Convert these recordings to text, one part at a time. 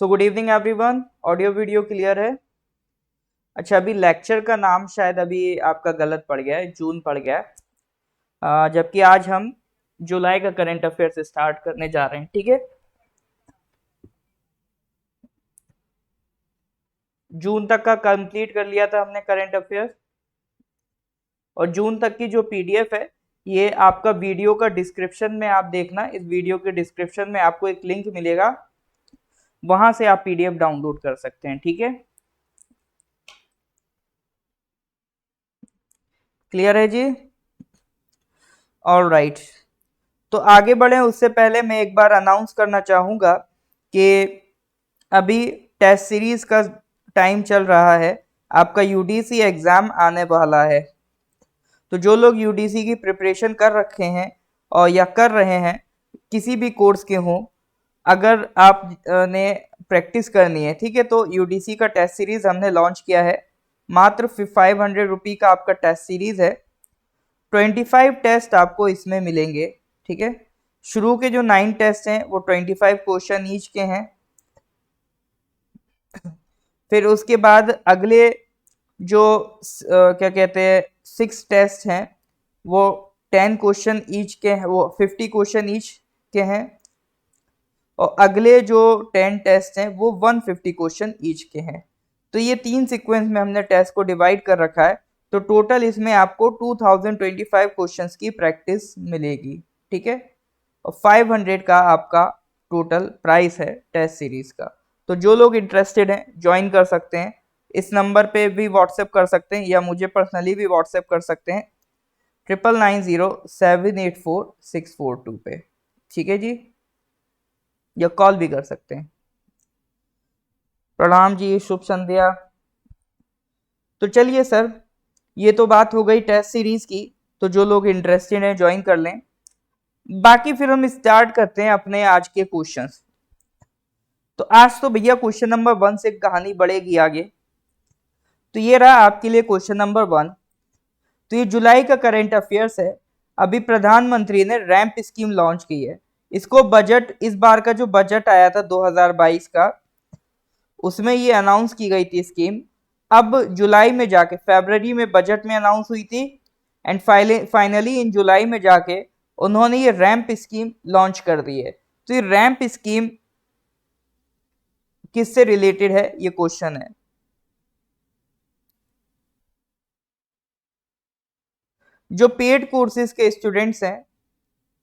So good evening everyone. Audio video clear है? अच्छा, अभी लेक्चर का नाम शायद अभी आपका गलत पड़ गया है, जून पड़ गया है। जबकि आज हम जुलाई का करंट अफेयर्स स्टार्ट करने जा रहे हैं, ठीक है। जून तक का कंप्लीट कर लिया था हमने करंट अफेयर्स, और जून तक की जो पीडीएफ है ये आपका वीडियो का डिस्क्रिप्शन में आप देखना। इस वीडियो के डिस्क्रिप्शन में आपको एक लिंक मिलेगा, वहां से आप पीडीएफ डाउनलोड कर सकते हैं, ठीक है। क्लियर है जी? All right. तो आगे बढ़े उससे पहले मैं एक बार अनाउंस करना चाहूंगा कि अभी टेस्ट सीरीज का टाइम चल रहा है, आपका यूडीसी एग्जाम आने वाला है। तो जो लोग यूडीसी की प्रिपरेशन कर रखे हैं और या कर रहे हैं, किसी भी कोर्स के हों, अगर आप ने प्रैक्टिस करनी है, ठीक है, तो यूडीसी का टेस्ट सीरीज हमने लॉन्च किया है। मात्र 500 रुपी का आपका टेस्ट सीरीज है। 25 टेस्ट आपको इसमें मिलेंगे, ठीक है। शुरू के जो 9 टेस्ट हैं वो 25 क्वेश्चन ईच के हैं। फिर उसके बाद अगले जो क्या कहते हैं 6 टेस्ट हैं वो 10 क्वेश्चन ईच के हैं, वो 50 क्वेश्चन ईच के हैं। और अगले जो 10 टेस्ट हैं वो 150 क्वेश्चन ईच के हैं। तो ये 3 सीक्वेंस में हमने टेस्ट को डिवाइड कर रखा है। तो टोटल इसमें आपको 2025 क्वेश्चंस की प्रैक्टिस मिलेगी, ठीक है। और 500 का आपका टोटल प्राइस है टेस्ट सीरीज का। तो जो लोग इंटरेस्टेड हैं ज्वाइन कर सकते हैं, इस नंबर पे भी व्हाट्सएप कर सकते हैं या मुझे पर्सनली भी व्हाट्सएप कर सकते हैं 9990784642 पे, ठीक है जी। या कॉल भी कर सकते हैं। प्रणाम जी, शुभ संध्या। तो चलिए सर, ये तो बात हो गई टेस्ट सीरीज की। तो जो लोग इंटरेस्टेड हैं ज्वाइन कर लें। बाकी फिर हम स्टार्ट करते हैं अपने आज के क्वेश्चंस। तो आज तो भैया क्वेश्चन नंबर 1 से कहानी बढ़ेगी आगे। तो ये रहा आपके लिए क्वेश्चन नंबर 1। तो ये जुलाई का करंट अफेयर्स है। अभी प्रधानमंत्री ने रैंप स्कीम लॉन्च की है। इसको बजट, इस बार का जो बजट आया था 2022 का, उसमें ये अनाउंस की गई थी स्कीम। अब जुलाई में जाके, फरवरी में बजट में अनाउंस हुई थी, एंड फाइनली इन जुलाई में जाके उन्होंने ये रैंप स्कीम लॉन्च कर दी है। तो ये रैंप स्कीम किससे रिलेटेड है, ये क्वेश्चन है। जो पेड कोर्सेज के स्टूडेंट्स हैं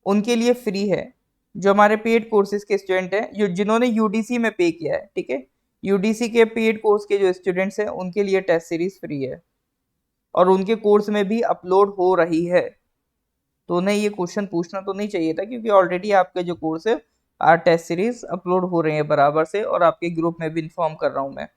उनके लिए फ्री है। जो हमारे पेड कोर्सेज के स्टूडेंट हैं, जिन्होंने यूडीसी में पे किया है, ठीक है, यूडीसी के पेड कोर्स के जो स्टूडेंट्स हैं उनके लिए टेस्ट सीरीज फ्री है, और उनके कोर्स में भी अपलोड हो रही है। तो उन्हें ये क्वेश्चन पूछना तो नहीं चाहिए था, क्योंकि ऑलरेडी आपके जो कोर्स है टेस्ट सीरीज अपलोड हो रहे हैं बराबर से, और आपके ग्रुप में भी इन्फॉर्म कर रहा हूं मैं।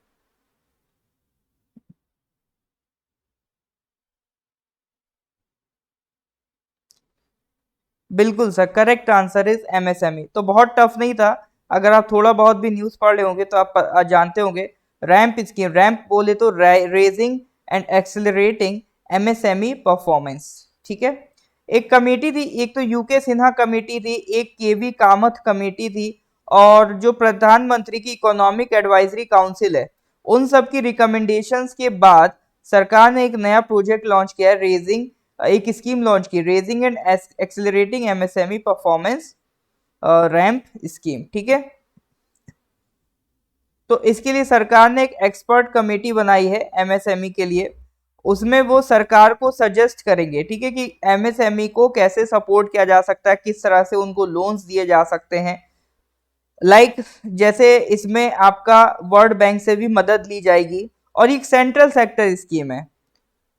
बिल्कुल sir, correct answer is MSME. तो बहुत टफ नहीं था। अगर आप थोड़ा बहुत भी न्यूज पढ़ रहे होंगे तो आप जानते होंगे। रैंप स्कीम, रैंप बोले तो raising and accelerating MSME performance, ठीक है। एक कमेटी थी, एक तो यूके सिन्हा कमेटी थी, एक केवी कामथ कमेटी थी, और जो प्रधानमंत्री की इकोनॉमिक एडवाइजरी काउंसिल है, उन सब की रिकमेंडेशंस के बाद सरकार ने एक नया प्रोजेक्ट लॉन्च किया है, रेजिंग, एक स्कीम लॉन्च की, raising and accelerating MSME performance ramp scheme, ठीक है। तो इसके लिए सरकार ने एक एक्सपर्ट कमेटी बनाई है एमएसएमई के लिए। उसमें वो सरकार को सजेस्ट करेंगे, ठीक है, कि एमएसएमई को कैसे सपोर्ट किया जा सकता है, किस तरह से उनको लोन्स दिए जा सकते हैं। जैसे इसमें आपका वर्ल्ड बैंक से भी मदद ली जाएगी। और एक सेंट्रल सेक्टर स्कीम है।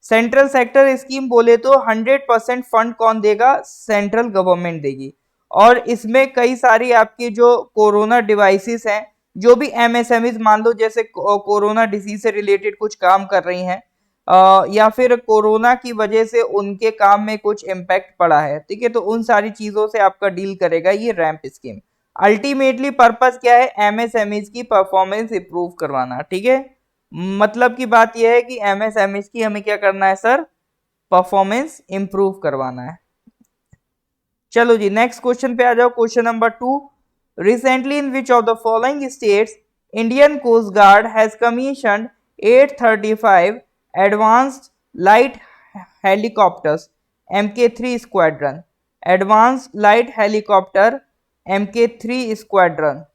सेंट्रल सेक्टर स्कीम बोले तो 100% फंड कौन देगा, सेंट्रल गवर्नमेंट देगी। और इसमें कई सारी आपकी जो कोरोना डिवाइसेस हैं, जो भी एमएसएमईज मान लो जैसे कोरोना डिजीज से रिलेटेड कुछ काम कर रही हैं, या फिर कोरोना की वजह से उनके काम में कुछ इम्पैक्ट पड़ा है, ठीक है, तो उन सारी चीजों से आपका डील करेगा ये रैंप स्कीम। अल्टीमेटली पर्पस क्या है, एमएसएमईज की परफॉर्मेंस इंप्रूव करवाना, ठीक है। मतलब की बात यह है कि एमएसएमईज की हमें क्या करना है सर, परफॉर्मेंस इंप्रूव करवाना है। चलो जी नेक्स्ट क्वेश्चन पे आ जाओ। Question number 2, recently in which of the following states Indian Coast Guard has commissioned 835 advanced light helicopters Mk3 squadron. Advanced light helicopter Mk3 squadron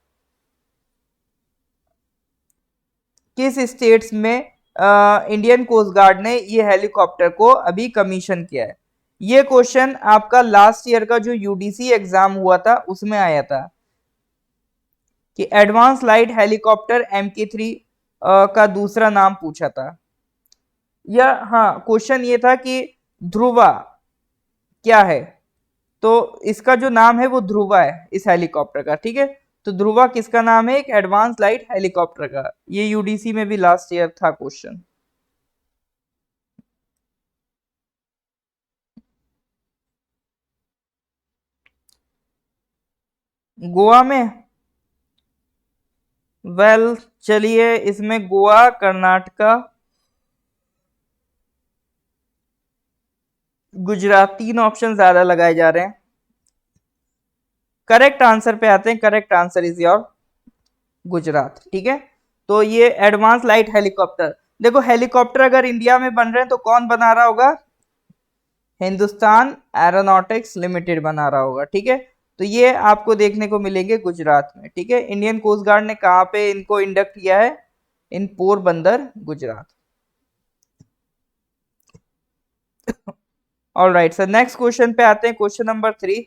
किस स्टेट्स में इंडियन कोस्ट गार्ड ने ये helicopter को अभी commission किया है? ये क्वेश्चन आपका लास्ट ईयर का जो यूडीसी एग्जाम हुआ था उसमें आया था कि एडवांस लाइट हेलीकॉप्टर Mk3 का दूसरा नाम पूछा था। या हाँ, क्वेश्चन ये था कि ध्रुवा क्या है, तो इसका जो नाम है वो ध्रुवा है इस हेलीकॉप्टर का। ठीक है, तो ध्रुवा किसका नाम है? एक एडवांस लाइट हेलीकॉप्टर का। ये यूडीसी में भी लास्ट ईयर था क्वेश्चन। गोवा में, वेल चलिए इसमें गोवा, कर्नाटका, गुजरात, तीन ऑप्शन ज्यादा लगाए जा रहे हैं। करेक्ट आंसर पे आते हैं। Correct answer is your Gujarat. ठीक है, तो ये एडवांस लाइट हेलीकॉप्टर, देखो हेलीकॉप्टर अगर इंडिया में बन रहे हैं तो कौन बना रहा होगा? हिंदुस्तान एरोनॉटिक्स लिमिटेड बना रहा होगा। ठीक है, तो ये आपको देखने को मिलेंगे गुजरात में। ठीक है, इंडियन कोस्ट गार्ड ने कहां पे इनको इंडक्ट किया है? In Porbandar, Gujarat. Alright sir, next question पे आते हैं। Question number 3,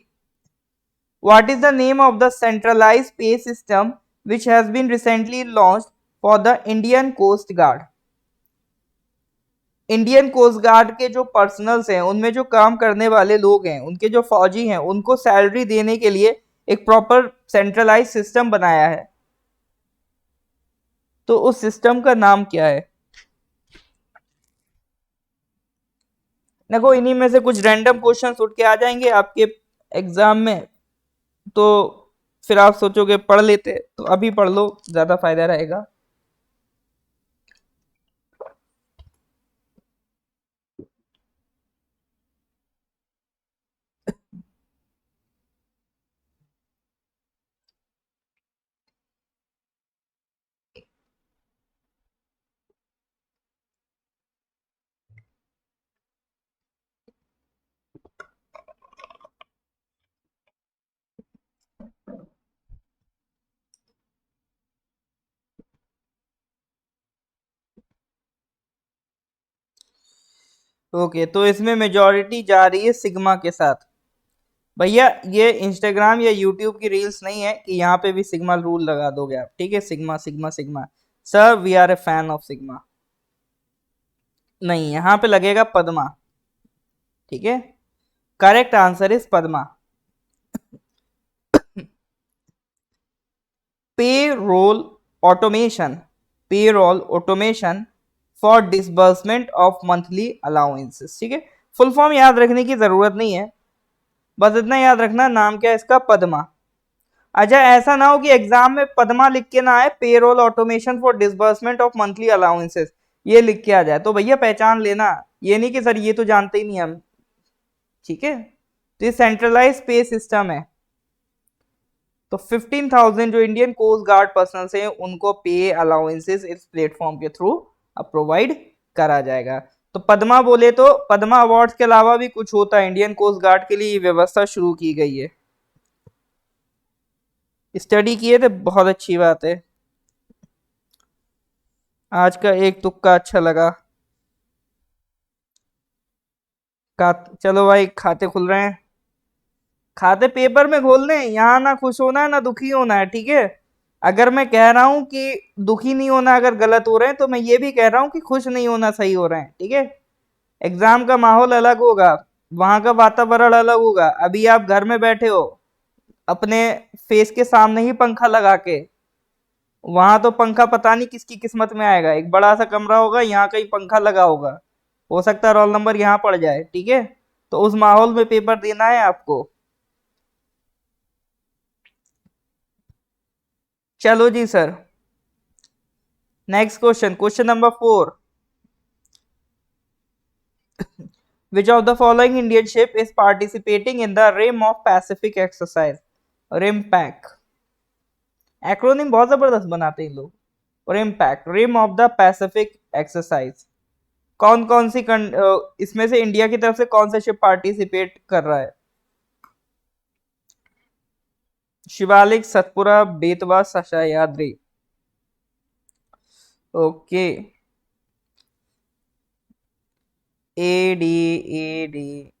what is the name of the centralized space system which has been recently launched for the Indian Coast Guard? Indian coast guard के जो पर्सनल्स हैं, उनमें जो काम करने वाले लोग हैं, उनके जो फौजी हैं, उनको सैलरी देने के लिए एक प्रॉपर सेंट्रलाइज सिस्टम बनाया है, तो उस सिस्टम का नाम क्या है? देखो इन्हीं में से कुछ रैंडम क्वेश्चन उठ के आ जाएंगे आपके एग्जाम में, तो फिर आप सोचोगे पढ़ लेते, तो अभी पढ़ लो, ज्यादा फायदा रहेगा। ओके, तो इसमें मेजॉरिटी जा रही है सिग्मा के साथ। भैया ये इंस्टाग्राम या यूट्यूब की रील्स नहीं है कि यहाँ पे भी सिग्मा रूल लगा दोगे आप। ठीक है, sigma sigma sigma, sir we are a fan of sigma. नहीं, यहाँ पे लगेगा पद्मा। ठीक है, correct answer is Padma. Payroll automation, payroll automation for disbursement of monthly allowances. ठीक है, फुल फॉर्म याद रखने की जरूरत नहीं है, बस इतना याद रखना नाम क्या है इसका? पद्मा। अच्छा, ऐसा ना हो कि एग्जाम में पद्मा लिख के ना आए, payroll automation for disbursement of monthly allowances ये लिख के आ जाए, तो भैया पहचान लेना, ये नहीं कि सर ये तो जानते ही नहीं हम। ठीक है, तो ये सेंट्रलाइज स्पेस सिस्टम है, तो 15,000 जो इंडियन कोस्ट गार्ड पर्सनल हैं उनको पे अलाउंसेस इस प्लेटफॉर्म के थ्रू अब प्रोवाइड करा जाएगा। तो पद्मा बोले तो पद्मा अवार्ड्स के अलावा भी कुछ होता है, इंडियन कोस्ट गार्ड के लिए ये व्यवस्था शुरू की गई है। स्टडी किए थे, बहुत अच्छी बात है। आज का एक तुक्का अच्छा लगा। चलो भाई, खाते खुल रहे हैं, खाते पेपर में खोल दें। यहाँ ना खुश होना है ना दुखी होना है। ठीक है, अगर मैं कह रहा हूं कि दुखी नहीं होना अगर गलत हो रहे हैं, तो मैं ये भी कह रहा हूं कि खुश नहीं होना सही हो रहे हैं। ठीक है, एग्जाम का माहौल अलग होगा, वहां का वातावरण अलग होगा। अभी आप घर में बैठे हो अपने फेस के सामने ही पंखा लगा के, वहां तो पंखा पता नहीं किसकी किस्मत में आएगा। एक बड़ा सा कमरा होगा, यहाँ कहीं पंखा लगा होगा, हो सकता है रोल नंबर यहाँ पड़ जाए। ठीक है, तो उस माहौल में पेपर देना है आपको। चलो जी sir, next question, question number 4, which of the following Indian ship is participating in the Rim of Pacific exercise? RIMPAC। Acronym बहुत जबरदस्त बनाते हैं लोग। और impact rim of the Pacific exercise, कौन कौन सी इसमें से इंडिया की तरफ से कौन सा शिप पार्टिसिपेट कर रहा है? Shivalik, Satpura, Betwa, Sahyadri. Okay, A D, A D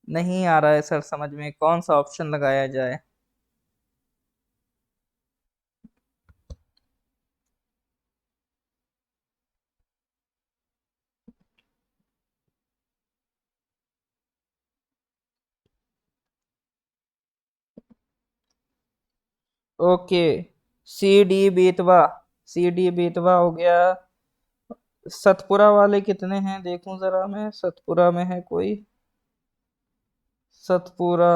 नहीं आ रहा है सर समझ में, कौन सा ऑप्शन लगाया जाए? Okay, C D Betwa, C D Betwa हो गया। सतपुरा वाले कितने हैं देखूं जरा मैं, सतपुरा में है कोई? सतपुरा,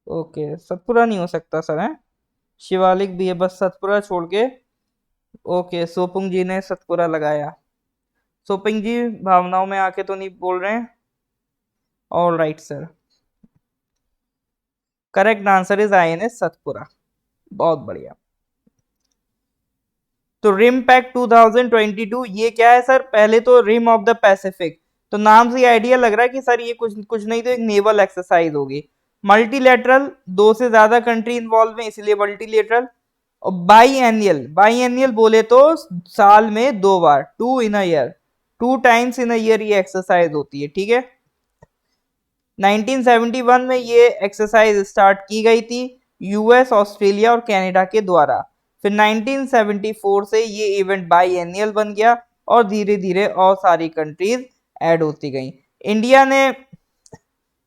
ओके सतपुरा नहीं हो सकता सर है, शिवालिक भी है, बस सतपुरा छोड़ के। ओके, सोपुंग जी ने सतपुरा लगाया। सोपिंग जी भावनाओं में आके तो नहीं बोल रहे हैं? All right sir, correct answer is INS Satpura. बहुत बढ़िया। तो रिम पैक 2022 ये क्या है सर? पहले तो रिम ऑफ द पैसिफिक, तो नाम से आइडिया लग रहा है कि सर ये कुछ कुछ नहीं तो एक नेवल एक्सरसाइज होगी। मल्टीलेटरल, दो से ज्यादा कंट्री इन्वॉल्व है इसलिए मल्टीलेटरल। और बाई एनियल, बाई एनियल बोले तो साल में 2 बार, 2 in a year, 2 times in a year ये एक्सरसाइज होती है, ठीक है। 1971 में ये एक्सरसाइज स्टार्ट की गई थी यूएस, ऑस्ट्रेलिया और कनाडा के द्वारा। फिर 1974 से ये इवेंट बाई एनियल बन गया और धीरे धीरे और सारी कंट्रीज ऐड होती गई। इंडिया ने,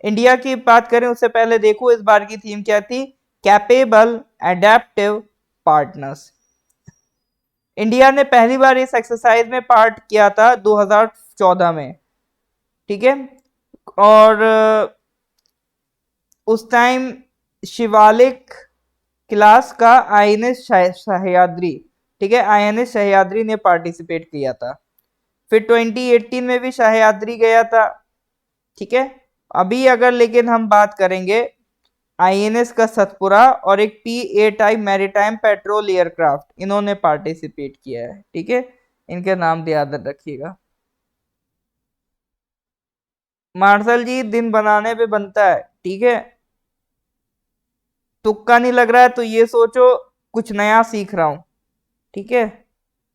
इंडिया की बात करें उससे पहले देखो इस बार की थीम क्या थी? Capable adaptive partners. इंडिया ने पहली बार इस एक्सरसाइज में पार्ट किया था 2014 में, ठीक है। और उस टाइम शिवालिक क्लास का INS सह्याद्री, ठीक है, INS सह्याद्री ने पार्टिसिपेट किया था। फिर 2018 में भी सह्याद्री गया था, ठीक है। अभी अगर लेकिन हम बात करेंगे INS का सतपुरा और एक PA type maritime petrol aircraft, इन्होंने पार्टिसिपेट किया है, ठीक है। इनके नाम याद रखिएगा। मार्शल जी दिन बनाने पे बनता है, ठीक है। तुक्का नहीं लग रहा है तो ये सोचो कुछ नया सीख रहा हूं, ठीक है,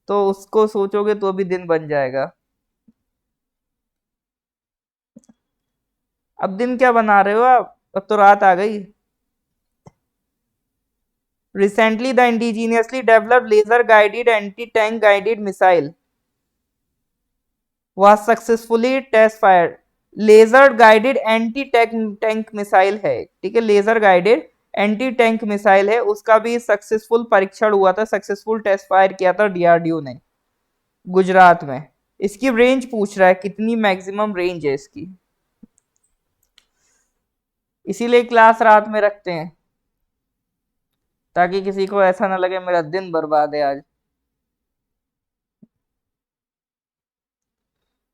तो उसको सोचोगे तो भी दिन बन जाएगा। अब दिन क्या बना रहे हो आप? अब तो रात आ गई। Recently the indigenously developed laser guided anti tank guided missile was successfully test fire. Laser guided anti tank missile है, ठीक है, laser guided anti tank missile है, उसका भी सक्सेसफुल परीक्षण हुआ था, सक्सेसफुल टेस्ट फायर किया था DRDO ने गुजरात में। इसकी रेंज पूछ रहा है कितनी मैक्सिमम रेंज है इसकी, इसीलिए क्लास रात में रखते हैं ताकि किसी को ऐसा ना लगे मेरा दिन बर्बाद है आज।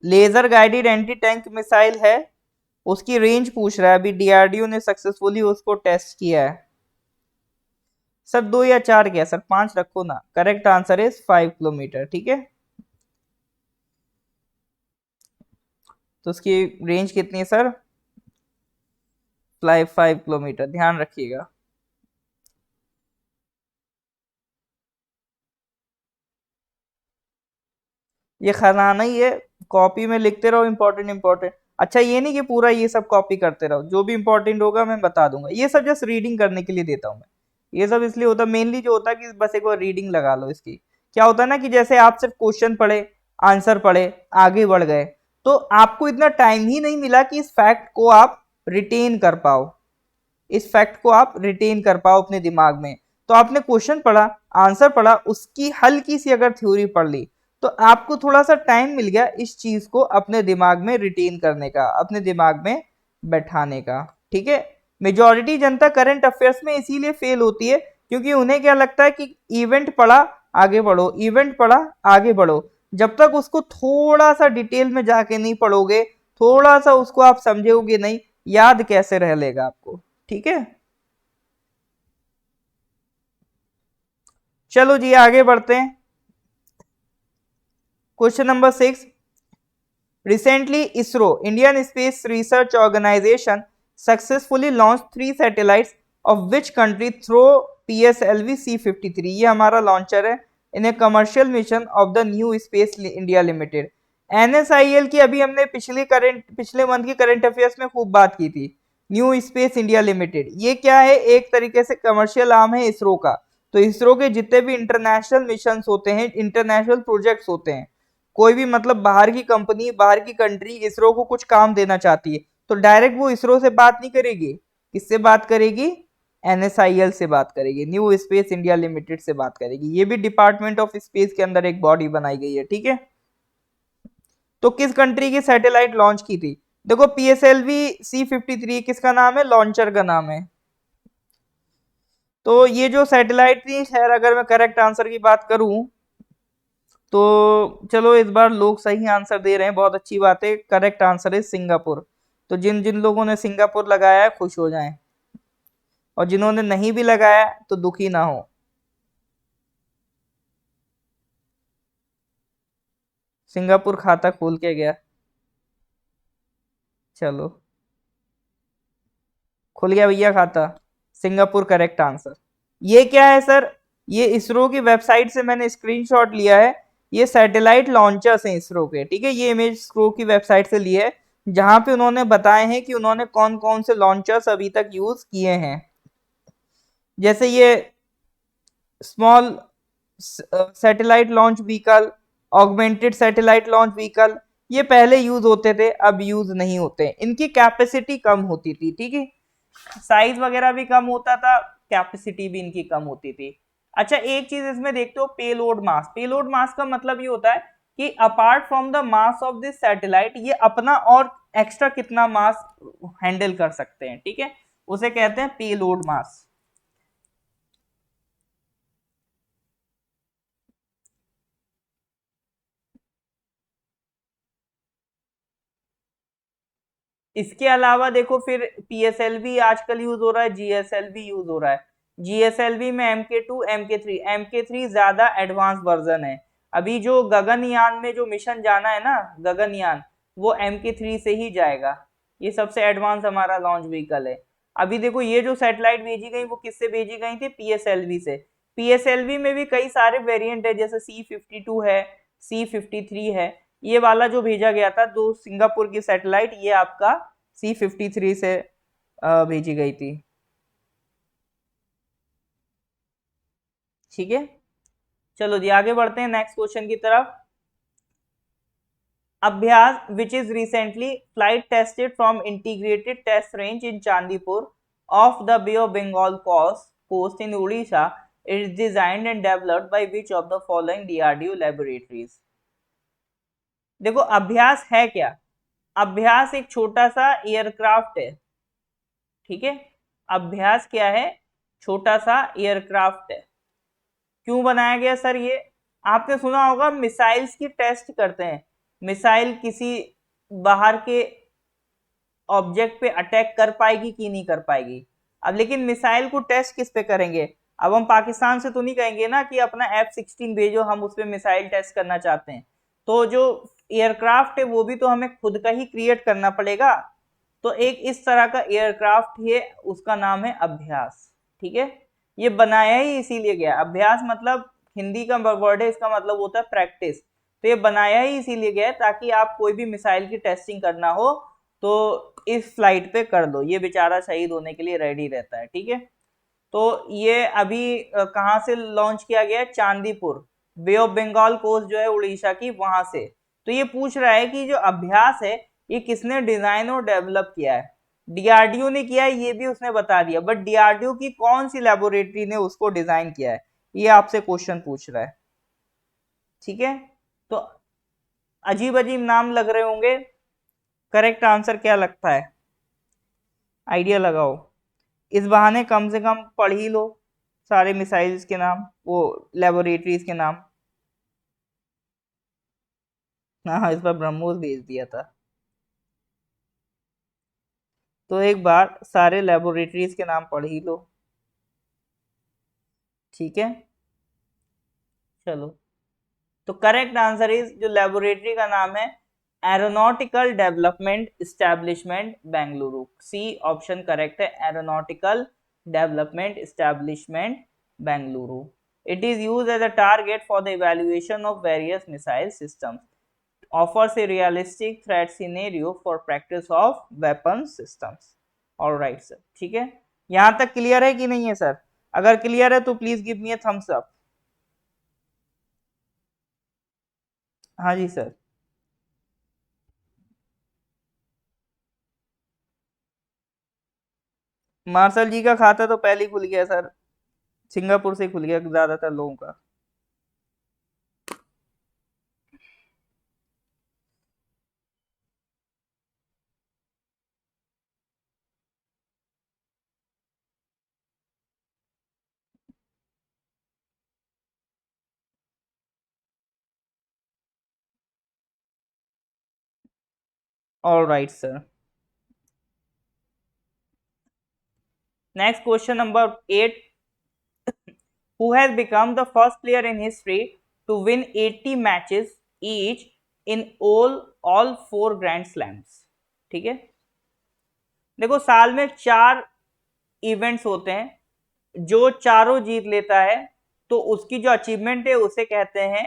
Laser guided anti tank missile है, उसकी रेंज पूछ रहा है, अभी DRDO ने सक्सेसफुली उसको टेस्ट किया है। सर 2 या 4 क्या सर, 5 रखो ना, करेक्ट आंसर इज 5 किलोमीटर, ठीक है। तो उसकी रेंज कितनी है सर? 5 किलोमीटर, ध्यान रखिएगा। ये खजाना ही है, कॉपी में लिखते रहो इंपॉर्टेंट इंपॉर्टेंट। अच्छा ये नहीं कि पूरा ये सब कॉपी करते रहो, जो भी इंपॉर्टेंट होगा मैं बता दूंगा, ये सब जस्ट रीडिंग करने के लिए देता हूँ मैं। ये सब इसलिए होता मेनली जो होता है कि बस एक बार रीडिंग लगा लो इसकी। क्या होता है ना कि जैसे आप सिर्फ क्वेश्चन पढ़े, आंसर पढ़े, आगे बढ़ गए, तो आपको इतना टाइम ही नहीं मिला कि इस फैक्ट को आप रिटेन कर पाओ, इस फैक्ट को आप रिटेन कर पाओ अपने दिमाग में। तो आपने क्वेश्चन पढ़ा, आंसर पढ़ा, उसकी हल्की सी अगर थ्योरी पढ़ ली, तो आपको थोड़ा सा टाइम मिल गया इस चीज को अपने दिमाग में रिटेन करने का, अपने दिमाग में बैठाने का, ठीक है। मेजॉरिटी जनता करंट अफेयर्स में इसीलिए फेल होती है क्योंकि उन्हें क्या लगता है कि इवेंट पढ़ा आगे बढ़ो, इवेंट पढ़ा आगे बढ़ो। जब तक उसको थोड़ा सा डिटेल में जाके नहीं पढ़ोगे, थोड़ा सा उसको आप समझोगे नहीं, याद कैसे रह लेगा आपको, ठीक है। चलो जी आगे बढ़ते हैं। Question number 6। Recently, ISRO, Indian Space Research Organization, successfully launched 3 satellites of which country through PSLV C-53। ये हमारा लॉन्चर है in a commercial mission of the New Space India Limited. NSIL की अभी हमने पिछले मंथ की करंट अफेयर्स में खूब बात की थी। न्यू स्पेस इंडिया लिमिटेड ये क्या है, एक तरीके से कमर्शियल आर्म है इसरो का। तो इसरो के जितने भी इंटरनेशनल मिशन होते हैं, इंटरनेशनल प्रोजेक्ट्स होते हैं, कोई भी मतलब बाहर की कंपनी, बाहर की कंट्री इसरो को कुछ काम देना चाहती है तो डायरेक्ट वो इसरो से बात नहीं करेगी, किससे बात करेगी? NSIL से बात करेगी, न्यू स्पेस इंडिया लिमिटेड से बात करेगी। ये भी डिपार्टमेंट ऑफ स्पेस के अंदर एक बॉडी बनाई गई है, ठीक है। तो किस कंट्री की सैटेलाइट लॉन्च की थी? देखो PSLV C-53 किसका नाम है? लॉन्चर का नाम है। तो ये जो सैटेलाइट थी, खैर अगर मैं करेक्ट आंसर की बात करूं तो चलो इस बार लोग सही आंसर दे रहे हैं, बहुत अच्छी बात है। करेक्ट आंसर है सिंगापुर। तो जिन जिन लोगों ने सिंगापुर लगाया है खुश हो जाएं, और जिन्होंने नहीं भी लगाया तो दुखी ना हो। सिंगापुर खाता खोल के गया, चलो खुल गया भैया खाता। Singapore correct answer. ये क्या है सर? ये इसरो की वेबसाइट से मैंने स्क्रीनशॉट लिया है। ये सैटेलाइट लॉन्चर्स हैं इसरो के, ठीक है। ये इमेज इसरो की वेबसाइट से ली है, जहां पे उन्होंने बताए हैं कि उन्होंने कौन कौन से लॉन्चर्स अभी तक यूज किए हैं। जैसे ये small satellite launch vehicle, augmented satellite launch vehicle, ये पहले यूज होते थे, अब यूज नहीं होते। इनकी कैपेसिटी कम होती थी, ठीक है, साइज वगैरह भी कम होता था, कैपेसिटी भी इनकी कम होती थी। अच्छा एक चीज इसमें देखते हो, पेलोड मास। पेलोड मास का मतलब ये होता है कि apart from the mass of this satellite, ये अपना और एक्स्ट्रा कितना मास हैंडल कर सकते हैं, ठीक है, उसे कहते हैं पेलोड मास। इसके अलावा देखो फिर PSLV आजकल यूज हो रहा है, GSLV यूज हो रहा है। GSLV में MK2 MK3, MK3 ज्यादा एडवांस वर्जन है। अभी जो गगनयान में जो मिशन जाना है ना, गगनयान, वो MK3 से ही जाएगा। ये सबसे एडवांस हमारा लॉन्च व्हीकल है। अभी देखो ये जो सैटेलाइट भेजी गई वो किससे भेजी गई थी? PSLV से। PSLV में भी कई सारे वेरिएंट है, जैसे C-52 है, C-53 है। ये वाला जो भेजा गया था दो सिंगापुर की सैटेलाइट, ये आपका C-53 से भेजी गई थी, ठीक है। चलो जी आगे बढ़ते हैं नेक्स्ट क्वेश्चन की तरफ। Abhyas which is recently flight tested from integrated test range in Chandipur off the Bay of Bengal coast in Orissa is designed and developed by which of the following DRDO laboratories. देखो अभ्यास है क्या? अभ्यास एक छोटा सा एयरक्राफ्ट है, ठीक है। अभ्यास क्या है? छोटा सा एयरक्राफ्ट है। क्यों बनाया गया सर ये? आपने सुना होगा मिसाइल्स की टेस्ट करते हैं, मिसाइल किसी बाहर के ऑब्जेक्ट पे अटैक कर पाएगी कि नहीं कर पाएगी। अब लेकिन मिसाइल को टेस्ट किस पे करेंगे? अब हम पाकिस्तान से तो नहीं कहेंगे ना कि अपना F-16 भेजो, हम उस पर मिसाइल टेस्ट करना चाहते हैं। तो जो एयरक्राफ्ट है वो भी तो हमें खुद का ही क्रिएट करना पड़ेगा। तो एक इस तरह का एयरक्राफ्ट है, उसका नाम है अभ्यास, ठीक है। ये बनाया ही इसीलिए गया, अभ्यास मतलब हिंदी का वर्ड है, इसका मतलब होता है प्रैक्टिस। तो ये बनाया ही इसीलिए गया है ताकि आप कोई भी मिसाइल की टेस्टिंग करना हो तो इस फ्लाइट पे कर दो, ये बेचारा शहीद होने के लिए रेडी रहता है, ठीक है। तो ये अभी कहाँ से लॉन्च किया गया है? चांदीपुर, बे ऑफ बंगाल कोस्ट जो है उड़ीसा की, वहां से। तो ये पूछ रहा है कि जो अभ्यास है ये किसने डिजाइन और डेवलप किया है? DRDO ने किया है, ये भी उसने बता दिया, बट DRDO की कौन सी लेबोरेटरी ने उसको डिजाइन किया है, ये आपसे क्वेश्चन पूछ रहा है, ठीक है। तो अजीब अजीब नाम लग रहे होंगे, करेक्ट आंसर क्या लगता है? आइडिया लगाओ। इस बहाने कम से कम पढ़ ही लो सारे मिसाइल्स के नाम, वो लेबोरेटरीज के नाम। हाँ हाँ, इस बार ब्रह्मोस भेज दिया था, तो एक बार सारे लेबोरेटरीज के नाम पढ़ ही लो, ठीक है। चलो, तो करेक्ट आंसर इज, जो लेबोरेटरी का नाम है, aeronautical development establishment Bengaluru. C option correct है, aeronautical development establishment Bengaluru. It is used as a target for the evaluation of various missile systems, offers a realistic threat scenario for practice of weapon systems। All right sir, ठीक है, यहां तक clear है कि नहीं है sir? अगर clear है तो please give me a thumbs up. हाँ जी सर। मार्शल जी का खाता तो पहले ही खुल गया सर, सिंगापुर से खुल गया ज्यादातर लोगों का। All right sir, next question number 8। who has become the first player in history to win 80 matches each in all four grand slams? ठीक है, देखो साल में 4 इवेंट्स होते हैं, जो चारों जीत लेता है तो उसकी जो अचीवमेंट है उसे कहते हैं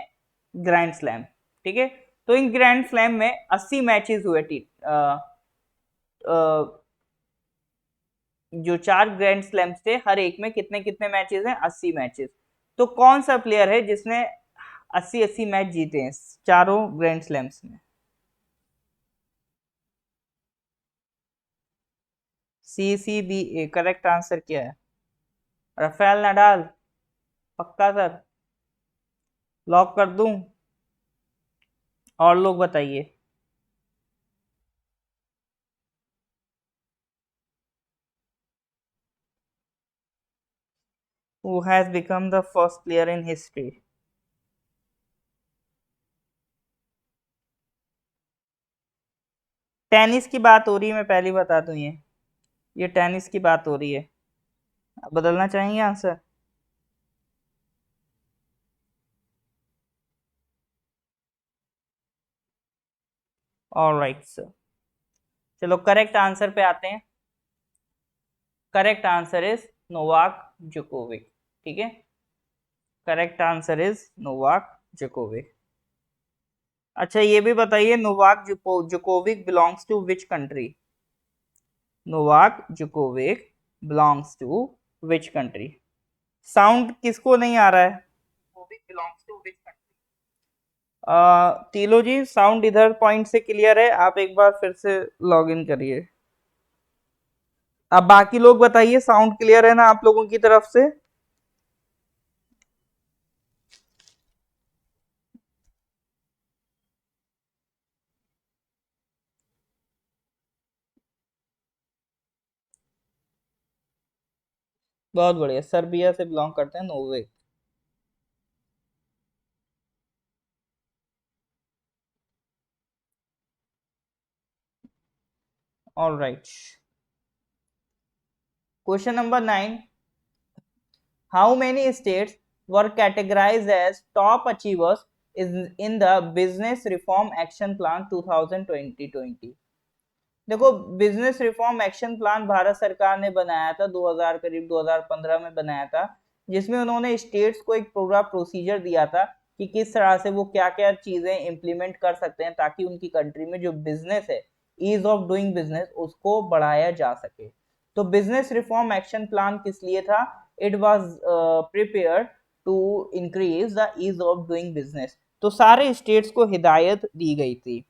ग्रैंड स्लैम। ठीक है, तो इन ग्रैंड स्लैम में 80 मैचेस हुए। जो 4 ग्रैंड स्लैम्स थे, हर एक में कितने कितने मैचेस हैं? 80 मैचेस। तो कौन सा प्लेयर है जिसने 80-80 मैच जीते हैं चारों ग्रैंड स्लैम्स में? CCBA करेक्ट आंसर क्या है? Rafael Nadal? पक्का सर, लॉक कर दूं? और लोग बताइए। Who has become the first player in history? Tennis की बात हो रही है, मैं पहले बता दूं, ये टेनिस की बात हो रही है। आप बदलना चाहेंगे आंसर? ऑलराइट सर, चलो करेक्ट आंसर पे आते हैं। Correct answer is Novak Djokovic. ठीक है, correct answer is Novak Djokovic. अच्छा ये भी बताइए, Novak Djokovic belongs to which country? Novak Djokovic belongs to which country? Sound किसको नहीं आ रहा है? Djokovic belongs to which country? तीलो जी, साउंड इधर पॉइंट से क्लियर है, आप एक बार फिर से लॉग इन करिए। अब बाकी लोग बताइए, साउंड क्लियर है ना आप लोगों की तरफ से? बहुत बढ़िया, सर्बिया से बिलोंग करते हैं, नोवे। All right, question number 9। How many states were categorized as top achievers in the business reform action plan 2020? देखो, business reform action plan Bharat सरकार ने बनाया था 2000 करीब 2015 में बनाया था, जिसमें उन्होंने स्टेट्स को एक पूरा प्रोसीजर दिया था कि किस तरह से वो क्या क्या चीजें इंप्लीमेंट कर सकते हैं ताकि उनकी कंट्री में जो बिजनेस है, ईज ऑफ डूइंग बिजनेस, उसको बढ़ाया जा सके। तो बिजनेस रिफॉर्म एक्शन प्लान किस लिए था? It was prepared to increase the ease of doing business. तो सारे स्टेट्स को हिदायत दी गई थी।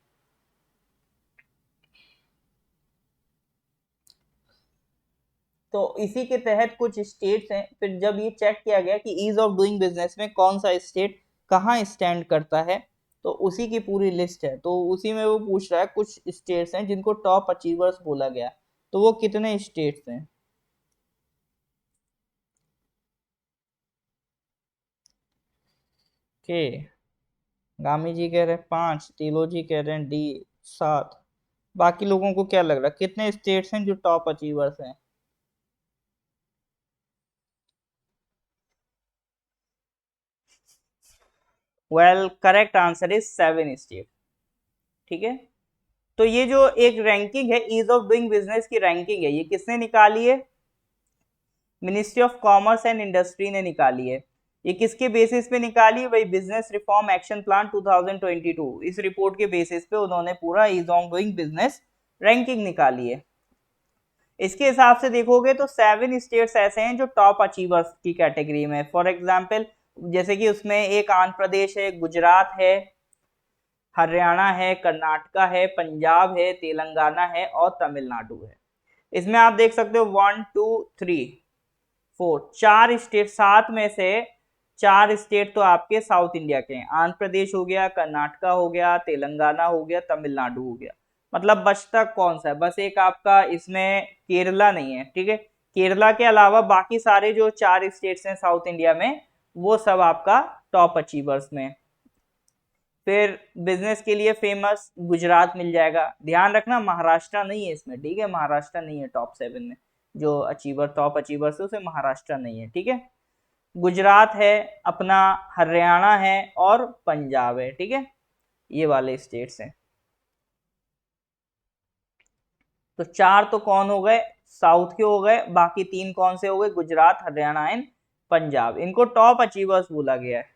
तो इसी के तहत कुछ स्टेट्स हैं, फिर जब ये चेक किया गया कि ईज ऑफ डूइंग बिजनेस में कौन सा स्टेट कहाँ स्टैंड करता है, तो उसी की पूरी लिस्ट है। तो उसी में वो पूछ रहा है, कुछ स्टेट्स हैं जिनको टॉप अचीवर्स बोला गया, तो वो कितने स्टेट्स हैं? के गामी जी कह रहे हैं 5, तिलो जी कह रहे हैं डी 7। बाकी लोगों को क्या लग रहा है, कितने स्टेट्स हैं जो टॉप अचीवर्स हैं? Well correct answer is 7 state. ठीक है, तो ये जो एक रैंकिंग है ईज ऑफ डूइंग बिजनेस की रैंकिंग है, ये किसने निकाली है? Ministry of commerce and industry ने निकाली है। ये किसके बेसिस पे निकाली है भाई? बिजनेस रिफॉर्म एक्शन प्लान 2022, इस रिपोर्ट के बेसिस पे उन्होंने पूरा ease of doing business ranking निकाली है। इसके हिसाब से देखोगे तो 7 स्टेट्स ऐसे हैं जो टॉप अचीवर्स की कैटेगरी में। फॉर एग्जाम्पल जैसे कि उसमें एक आंध्र प्रदेश है, गुजरात है, हरियाणा है, कर्नाटका है, पंजाब है, तेलंगाना है और तमिलनाडु है। इसमें आप देख सकते हो 1 2 3 4 4 स्टेट, 7 में से 4 स्टेट तो आपके साउथ इंडिया के हैं। आंध्र प्रदेश हो गया, कर्नाटका हो गया, तेलंगाना हो गया, तमिलनाडु हो गया। मतलब बचता कौन सा है? बस एक आपका इसमें केरला नहीं है। ठीक है, केरला के अलावा बाकी सारे जो 4 स्टेट्स हैं साउथ इंडिया में वो सब आपका टॉप अचीवर्स में। फिर बिजनेस के लिए फेमस गुजरात मिल जाएगा। ध्यान रखना महाराष्ट्र नहीं है इसमें। ठीक है, महाराष्ट्र नहीं है टॉप 7 में, जो अचीवर टॉप अचीवर से उसे महाराष्ट्र नहीं है। ठीक है, गुजरात है अपना, हरियाणा है और पंजाब है। ठीक है, ये वाले स्टेट्स हैं। तो 4 तो कौन हो गए? साउथ के हो गए। बाकी 3 कौन से हो गए? गुजरात, हरियाणा एंड पंजाब। इनको टॉप अचीवर्स बोला गया है।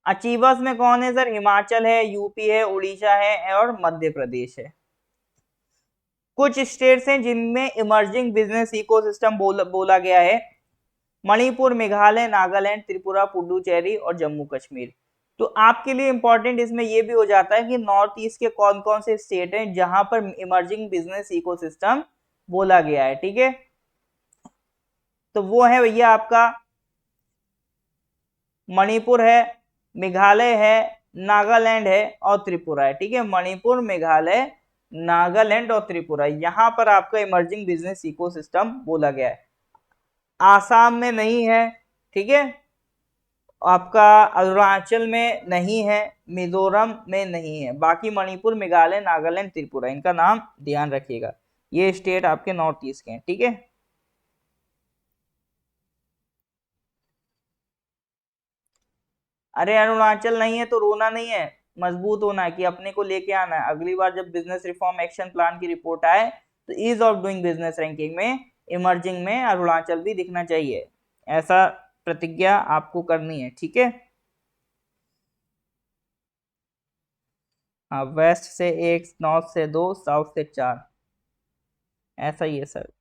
अचीवर्स में कौन है सर? हिमाचल है, यूपी है, उड़ीसा है और मध्य प्रदेश है। कुछ स्टेट्स हैं जिनमें इमर्जिंग बिजनेस इकोसिस्टम बोला गया है। मणिपुर, मेघालय, नागालैंड, त्रिपुरा, पुडुचेरी और जम्मू कश्मीर। तो आपके लिए इंपॉर्टेंट इसमें यह भी हो जाता है कि नॉर्थ ईस्ट के कौन कौन से स्टेट हैं जहां पर इमर्जिंग बिजनेस इकोसिस्टम बोला गया है। ठीक है, तो वो है भैया आपका मणिपुर है, मेघालय है, नागालैंड है और त्रिपुरा है। ठीक है, मणिपुर, मेघालय, नागालैंड और त्रिपुरा, यहां पर आपका इमर्जिंग बिजनेस इकोसिस्टम बोला गया है। आसाम में नहीं है। ठीक है, आपका अरुणाचल में नहीं है, मिजोरम में नहीं है। बाकी मणिपुर, मेघालय, नागालैंड, त्रिपुरा, इनका नाम ध्यान रखिएगा। ये स्टेट आपके नॉर्थ ईस्ट के हैं। ठीक है, अरे अरुणाचल नहीं है तो रोना नहीं है, मजबूत होना है कि अपने को लेके आना है। अगली बार जब बिजनेस रिफॉर्म एक्शन प्लान की रिपोर्ट आए तो ease of doing business ranking में इमर्जिंग में अरुणाचल भी दिखना चाहिए। ऐसा प्रतिज्ञा आपको करनी है। ठीक है, हाँ, वेस्ट से 1, नॉर्थ से 2, साउथ से 4, ऐसा ही है सर।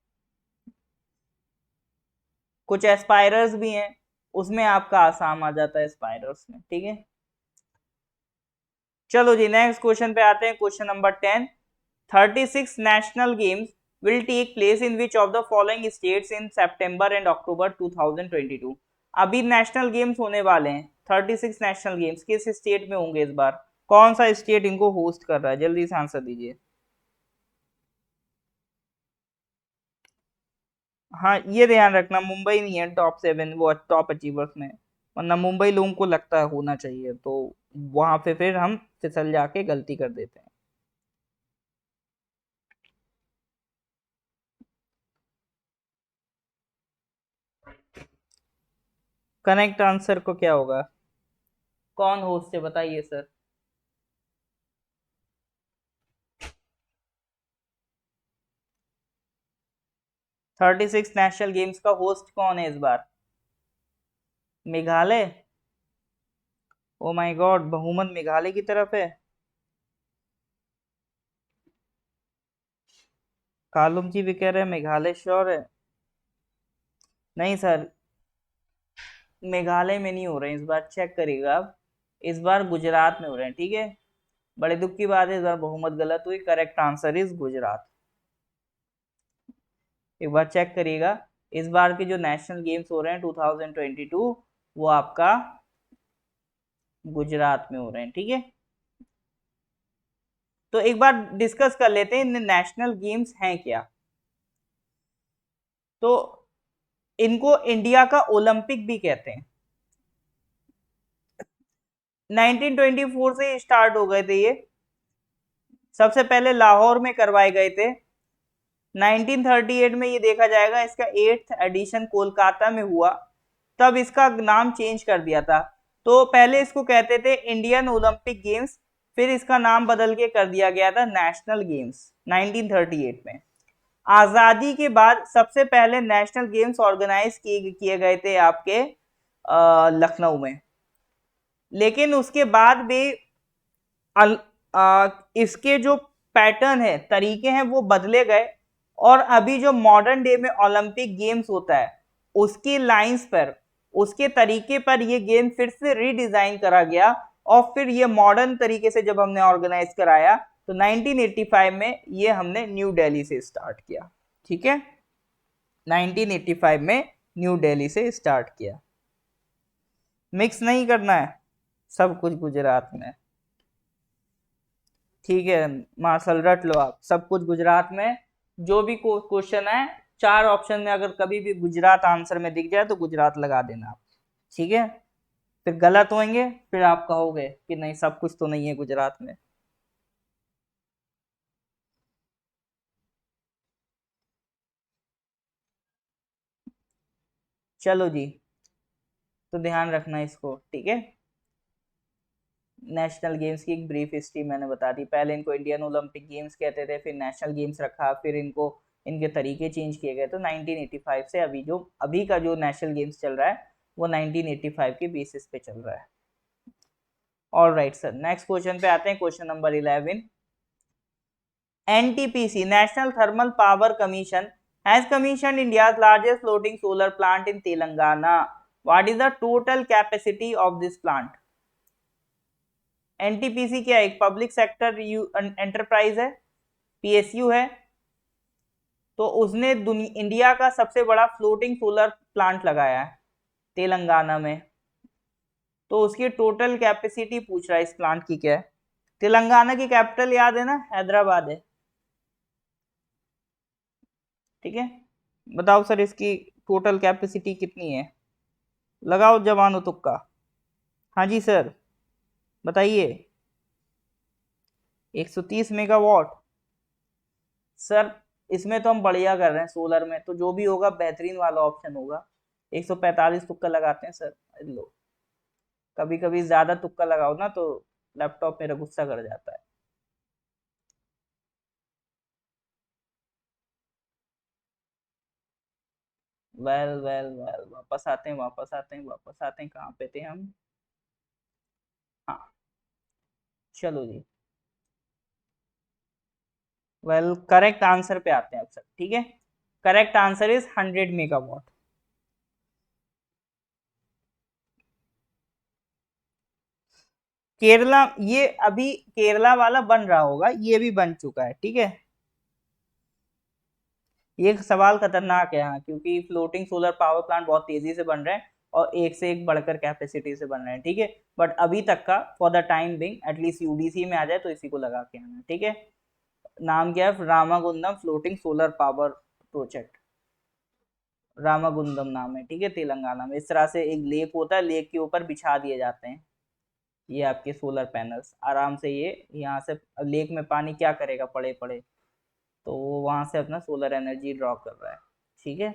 कुछ एस्पायरर्स भी हैं, उसमें आपका आसाम आ जाता है एस्पायरर्स में। ठीक है, चलो जी नेक्स्ट क्वेश्चन पे आते हैं। Question number 10, 36 national games will take place in which of the following states in September and October 2022। अभी नेशनल गेम्स होने वाले हैं। 36 नेशनल गेम्स किस स्टेट में होंगे इस बार? कौन सा स्टेट इनको होस्ट कर रहा है? जल्दी से आंसर दीजिए। हाँ, ये ध्यान रखना मुंबई नहीं है टॉप 7 वो टॉप अचीवर्स में, वरना मुंबई लोगों को लगता है होना चाहिए, तो वहां पे फिर हम फिसल जाके गलती कर देते हैं। करेक्ट आंसर को क्या होगा? कौन होस्ट है बताइए सर। 36 नेशनल गेम्स का होस्ट कौन है इस बार? मेघालय? ओ माय गॉड, बहुमत मेघालय की तरफ है। कालुम जी भी कह रहे हैं मेघालय श्योर है। नहीं सर, मेघालय में नहीं हो रहे हैं इस बार, चेक करिएगा आप। इस बार गुजरात में हो रहे हैं। ठीक है, बड़े दुख की बात है, इस बार बहुमत गलत हुई। Correct answer is Gujarat. एक बार चेक करिएगा, इस बार के जो नेशनल गेम्स हो रहे हैं 2022 वो आपका गुजरात में हो रहे हैं। ठीक है, तो एक बार डिस्कस कर लेते हैं इन नेशनल गेम्स हैं क्या। तो इनको इंडिया का ओलंपिक भी कहते हैं। 1924 से स्टार्ट हो गए थे ये। सबसे पहले लाहौर में करवाए गए थे। 1938 में ये देखा जाएगा इसका 8th एडिशन कोलकाता में हुआ, तब इसका नाम चेंज कर दिया था। तो पहले इसको कहते थे इंडियन ओलंपिक गेम्स, फिर इसका नाम बदल के कर दिया गया था नेशनल गेम्स 1938 में। आजादी के बाद सबसे पहले नेशनल गेम्स ऑर्गेनाइज किए गए थे आपके लखनऊ में, लेकिन उसके बाद भी इसके जो पैटर्न है, तरीके हैं, वो बदले गए, और अभी जो मॉडर्न डे में ओलंपिक गेम्स होता है उसकी लाइंस पर, उसके तरीके पर ये गेम फिर से रीडिजाइन करा गया, और फिर ये मॉडर्न तरीके से जब हमने ऑर्गेनाइज कराया तो 1985 में ये हमने न्यू दिल्ली से स्टार्ट किया। ठीक है, 1985 में न्यू दिल्ली से स्टार्ट किया। मिक्स नहीं करना है, सब कुछ गुजरात में। ठीक है मार्शल रट लो आप, सब कुछ गुजरात में। जो भी क्वेश्चन है 4 ऑप्शन में अगर कभी भी गुजरात आंसर में दिख जाए तो गुजरात लगा देना आप। ठीक है, फिर गलत होंगे, फिर आप कहोगे कि नहीं सब कुछ तो नहीं है गुजरात में। चलो जी, तो ध्यान रखना इसको। ठीक है, नेशनल गेम्स की एक ब्रीफ हिस्ट्री मैंने बता दी। पहले इनको इंडियन ओलंपिक गेम्स कहते थे, फिर नेशनल गेम्स रखा, फिर इनको इनके तरीके चेंज किए गए। तो 1985 से अभी का जो नेशनल गेम्स चल रहा है वो 1985 के बेसिस पे चल रहा है। ऑलराइट सर, नेक्स्ट क्वेश्चन पे आते हैं, question number 11। NTPC, National Thermal Power Commission, has commissioned India's largest floating solar plant in Telangana. What is the total capacity of this plant? NTPC क्या एक पब्लिक सेक्टर एंटरप्राइज है, PSU है, तो उसने India का सबसे बड़ा फ्लोटिंग सोलर प्लांट लगाया है तेलंगाना में। तो उसकी टोटल कैपेसिटी पूछ रहा है इस प्लांट की क्या है। तेलंगाना की कैपिटल याद है ना, हैदराबाद है। ठीक है, बताओ सर इसकी टोटल कैपेसिटी कितनी है, लगाओ जवानो तुक्का। हाँ जी सर बताइए। 130 मेगावाट। सर इसमें तो हम बढ़िया कर रहे हैं, सोलर में तो जो भी होगा बेहतरीन वाला ऑप्शन होगा। 145 तुक्का लगाते हैं सर। लो, कभी कभी ज्यादा तुक्का लगाओ ना तो लैपटॉप मेरा गुस्सा कर जाता है। वेल वेल वेल, वापस आते हैं वापस आते हैं वापस आते हैं, कहाँ पे थे हम। हाँ चलो जी, वेल करेक्ट आंसर पे आते हैं अब सर। ठीक है, correct answer is 100 megawatt. Kerala, ये अभी केरला वाला बन रहा होगा, ये भी बन चुका है। ठीक है, ये सवाल खतरनाक है हाँ, क्योंकि फ्लोटिंग सोलर पावर प्लांट बहुत तेजी से बन रहे हैं और एक से एक बढ़कर कैपेसिटी से बन रहे हैं। ठीक है, बट अभी तक का for the time being at least UDC में आ जाए तो इसी को लगा के आना। ठीक है, नाम क्या है, Ramagundam floating solar power project, Ramagundam नाम है। ठीक है, तेलंगाना में इस तरह से एक लेक होता है, लेक के ऊपर बिछा दिए जाते हैं ये आपके सोलर पैनल्स, आराम से ये यहाँ से। लेक में पानी क्या करेगा, पड़े पड़े, तो वो वहां से अपना सोलर एनर्जी ड्रॉ कर रहा है। ठीक है,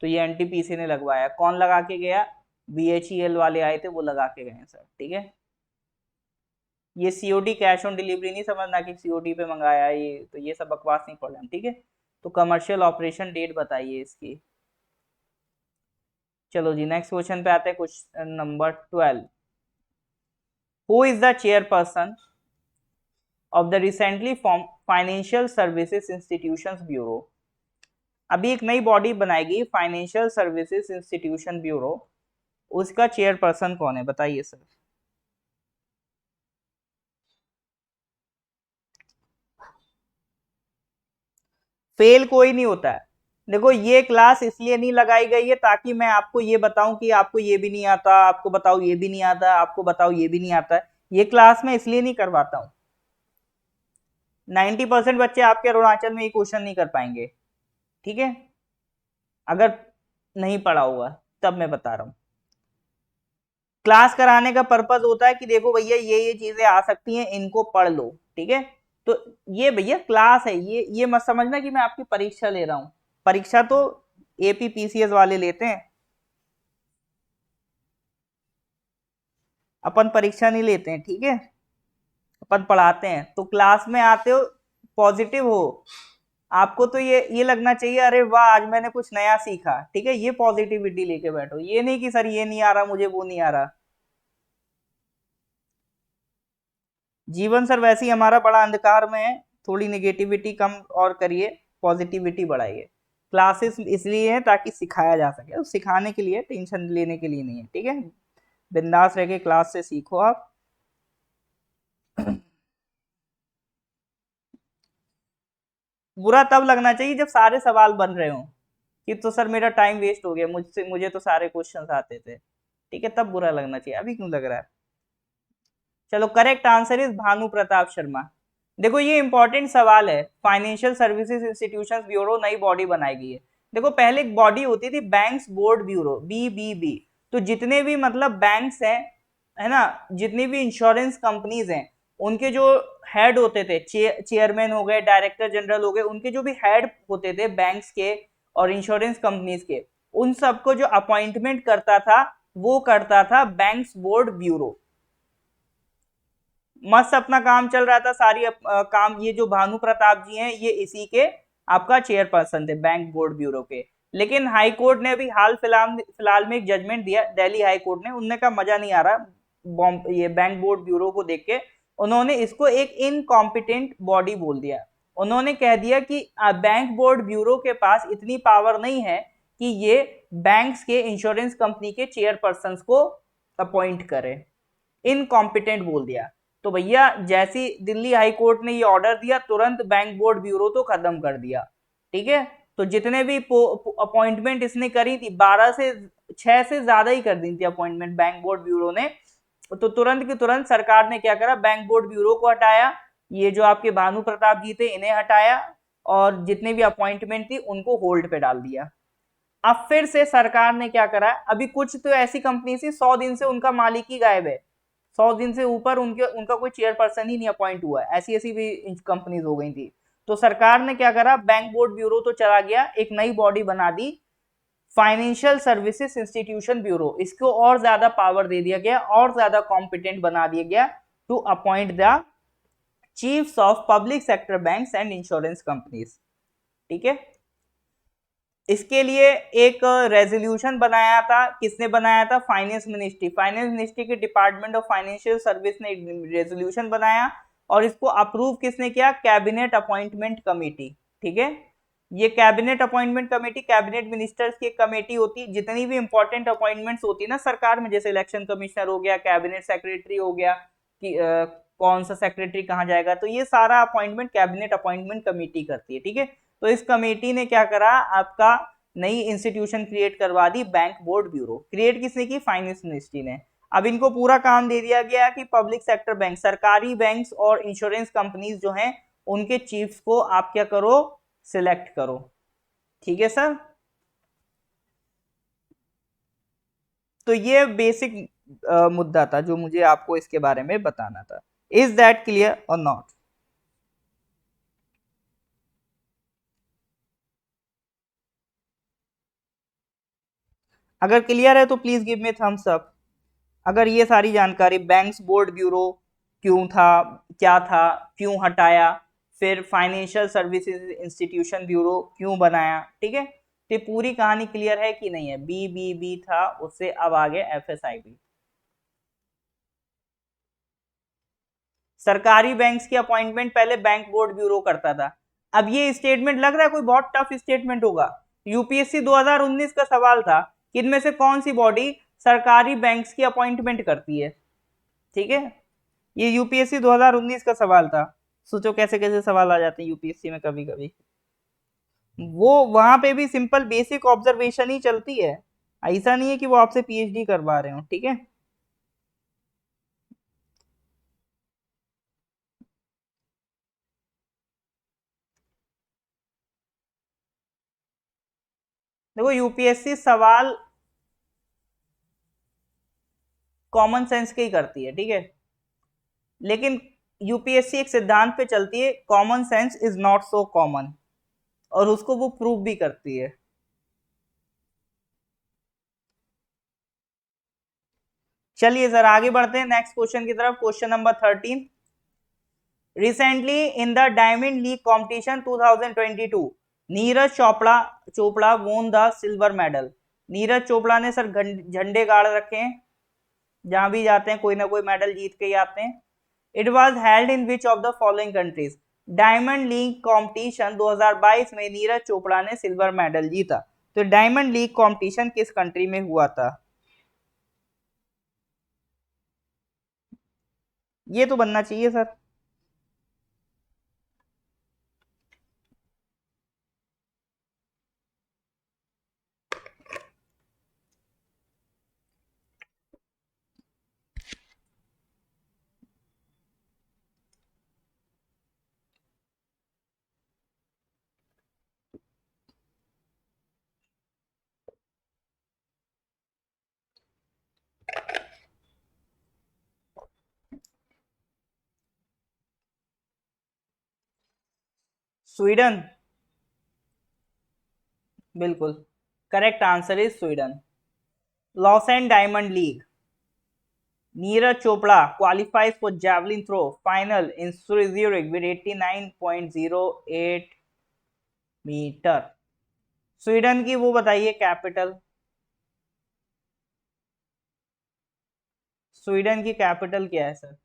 तो ये एनटीपीसी ने लगवाया। कौन लगा के गया, बीएचईएल वाले आए थे वो लगा के गए सर। ठीक है, ये सीओडी कैश ऑन डिलीवरी नहीं समझना कि सीओडी पे मंगाया, ये तो ये सब बकवास नहीं पढ़ना। ठीक है, तो कमर्शियल ऑपरेशन डेट बताइए इसकी। चलो जी, नेक्स्ट क्वेश्चन पे आते हैं, question number 12। Who is the chairperson of the recently form financial services institutions bureau? अभी एक नई बॉडी बनाएगी फाइनेंशियल सर्विसेज इंस्टीट्यूशन ब्यूरो, उसका चेयरपर्सन कौन है बताइए सर। फेल कोई नहीं होता है। देखो ये क्लास इसलिए नहीं लगाई गई है ताकि मैं आपको ये बताऊं कि आपको ये भी नहीं आता, आपको बताओ ये भी नहीं आता, आपको बताओ ये भी नहीं आता है। ये क्लास मैं इसलिए नहीं करवाता हूं। 90% बच्चे आपके अरुणाचल में ये क्वेश्चन नहीं कर पाएंगे। ठीक है, अगर नहीं पढ़ा होगा तब मैं बता रहा हूं। क्लास कराने का पर्पज होता है कि देखो भैया ये चीजें आ सकती हैं, इनको पढ़ लो। ठीक है, तो ये भैया क्लास है, ये मत समझना कि मैं आपकी परीक्षा ले रहा हूँ। परीक्षा तो एपी पीसीएस वाले लेते हैं, अपन परीक्षा नहीं लेते हैं, ठीक है, अपन पढ़ाते हैं। तो क्लास में आते हो, पॉजिटिव हो, आपको तो ये लगना चाहिए अरे वाह आज मैंने कुछ नया सीखा, ठीक है, ये पॉजिटिविटी लेके बैठो, ये नहीं कि सर ये नहीं आ रहा मुझे, वो नहीं आ रहा। जीवन सर वैसे ही हमारा बड़ा अंधकार में है, थोड़ी नेगेटिविटी कम और करिए, पॉजिटिविटी बढ़ाइए। क्लासेस इसलिए है ताकि सिखाया जा सके, तो सिखाने के लिए, टेंशन लेने के लिए नहीं है, ठीक है, बिंदास रह के क्लास से सीखो आप। बुरा तब लगना चाहिए जब सारे सवाल बन रहे हो कि तो सर मेरा टाइम वेस्ट हो गया, मुझे तो सारे क्वेश्चंस आते थे, ठीक है, तब बुरा लगना चाहिए, अभी क्यों लग रहा है। चलो correct answer is Bhanu Pratap Sharma. देखो ये इंपॉर्टेंट सवाल है, फाइनेंशियल सर्विसेज इंस्टीट्यूशन ब्यूरो नई बॉडी बनाई गई है। देखो पहले एक बॉडी होती थी बैंक्स बोर्ड ब्यूरो, BBB। तो जितने भी मतलब बैंक्स हैं, है ना, जितनी भी इंश्योरेंस कंपनीज हैं, उनके जो हेड होते थे, चेयरमैन हो गए, डायरेक्टर जनरल हो गए, उनके जो भी हेड होते थे बैंक्स के और इंश्योरेंस कंपनीज के, उन सबको जो अपॉइंटमेंट करता था वो करता था बैंक्स बोर्ड ब्यूरो। मस्त अपना काम चल रहा था, सारी काम, ये जो भानु प्रताप जी हैं ये इसी के आपका चेयरपर्सन थे बैंक बोर्ड ब्यूरो के। लेकिन हाई कोर्ट ने अभी हाल फिलहाल में एक जजमेंट दिया, दिल्ली हाई कोर्ट ने, उनने कहा मजा नहीं आ रहा ये बैंक बोर्ड ब्यूरो को देख के, उन्होंने इसको एक इनकॉम्पिटेंट बॉडी बोल दिया। उन्होंने कह दिया कि बैंक बोर्ड ब्यूरो के पास इतनी पावर नहीं है कि ये बैंक्स के इंश्योरेंस कंपनी के चेयरपर्सन को अपॉइंट करे, इनकॉम्पिटेंट बोल दिया। तो भैया जैसी दिल्ली हाई कोर्ट ने ये ऑर्डर दिया, तुरंत बैंक बोर्ड ब्यूरो तो खत्म कर दिया, ठीक है। तो जितने भी अपॉइंटमेंट इसने करी थी, 12 से 6 से ज्यादा ही कर दी थी अपॉइंटमेंट बैंक बोर्ड ब्यूरो ने, तो तुरंत की तुरंत सरकार ने क्या करा, बैंक बोर्ड ब्यूरो को हटाया, ये जो आपके भानु प्रताप जी थे इन्हें हटाया, और जितने भी अपॉइंटमेंट थी उनको होल्ड पे डाल दिया। अब फिर से सरकार ने क्या करा, अभी कुछ तो ऐसी कंपनी थी 100 दिन से उनका मालिक ही गायब है, 100 दिन से ऊपर उनका कोई चेयरपर्सन ही नहीं अपॉइंट हुआ, ऐसी ऐसी भी कंपनीज हो गई थी। तो सरकार ने क्या करा, बैंक बोर्ड ब्यूरो तो चला गया, एक नई बॉडी बना दी, फाइनेंशियल सर्विसेज इंस्टीट्यूशन ब्यूरो। इसको और ज्यादा पावर दे दिया गया, और ज्यादा कॉम्पिटेंट बना दिया गया to appoint the chiefs of public sector banks and insurance companies, ठीक है। इसके लिए एक रेजोल्यूशन बनाया था, किसने बनाया था, फाइनेंस मिनिस्ट्री के डिपार्टमेंट ऑफ फाइनेंशियल सर्विस ने रेजोल्यूशन बनाया, और इसको अप्रूव किसने किया, कैबिनेट अपॉइंटमेंट कमेटी, ठीक है। ये cabinet appointment committee cabinet ministers की कमेटी होती, जितनी भी इंपॉर्टेंट अपॉइंटमेंट्स होती है ना सरकार में, जैसे इलेक्शन कमिश्नर हो गया, कैबिनेट सेक्रेटरी हो गया, कि कौन सा सेक्रेटरी कहाँ जाएगा, तो ये सारा अपॉइंटमेंट कैबिनेट अपॉइंटमेंट कमेटी करती है, ठीक है। तो इस कमेटी ने क्या करा, आपका नई इंस्टीट्यूशन क्रिएट करवा दी, बैंक बोर्ड ब्यूरो। क्रिएट किसने की, फाइनेंस मिनिस्ट्री ने। अब इनको पूरा काम दे दिया गया कि पब्लिक सेक्टर बैंक, सरकारी बैंक्स और इंश्योरेंस कंपनीज जो हैं उनके चीफ्स को आप क्या करो, सिलेक्ट करो, ठीक है सर। तो ये बेसिक मुद्दा था जो मुझे आपको इसके बारे में बताना था। इज दैट क्लियर और नॉट? अगर क्लियर है तो please give me thumbs up. अगर ये सारी जानकारी, बैंक्स बोर्ड ब्यूरो क्यों था, क्या था, क्यों हटाया, फिर फाइनेंशियल सर्विसेज इंस्टीट्यूशन ब्यूरो क्यों बनाया, ठीक है, तो पूरी कहानी क्लियर है कि नहीं है। BBB था, उससे अब आ गया FSIB। सरकारी बैंक्स की अपॉइंटमेंट पहले बैंक बोर्ड ब्यूरो करता था। अब ये स्टेटमेंट लग रहा है कोई बहुत टफ स्टेटमेंट होगा, यूपीएससी 2019 का सवाल था कि इनमें से कौन सी बॉडी सरकारी बैंक्स की अपॉइंटमेंट करती है, ठीक है। ये यूपीएससी 2019 का सवाल था। सोचो कैसे कैसे सवाल आ जाते हैं यूपीएससी में कभी कभी। वो वहां पे भी सिंपल बेसिक ऑब्जर्वेशन ही चलती है, ऐसा नहीं है कि वो आपसे पीएचडी करवा रहे हो, ठीक है। देखो यूपीएससी सवाल कॉमन सेंस के ही करती है, ठीक है, लेकिन यूपीएससी एक सिद्धांत पे चलती है, common sense is not so common, और उसको वो प्रूव भी करती है। चलिए सर आगे बढ़ते हैं नेक्स्ट क्वेश्चन की तरफ। Question number 13, recently in the diamond league competition 2022 Neeraj Chopra won the silver medal. Neeraj Chopra ने सर झंडे गाड़ रखे हैं, जहां भी जाते हैं कोई ना कोई मेडल जीत के ही आते हैं। It was held in which of the following countries. Diamond league competition 2022 में नीरज चोपड़ा ने सिल्वर मेडल जीता। तो डायमंड लीग कंपटीशन किस कंट्री में हुआ था? ये तो बनना चाहिए सर। स्वीडन, बिल्कुल correct answer is Sweden. Lausanne diamond league, Neeraj Chopra qualifies for javelin throw final in Zurich with 89.08 metre. Sweden की वो बताइए कैपिटल, स्वीडन की कैपिटल क्या है सर?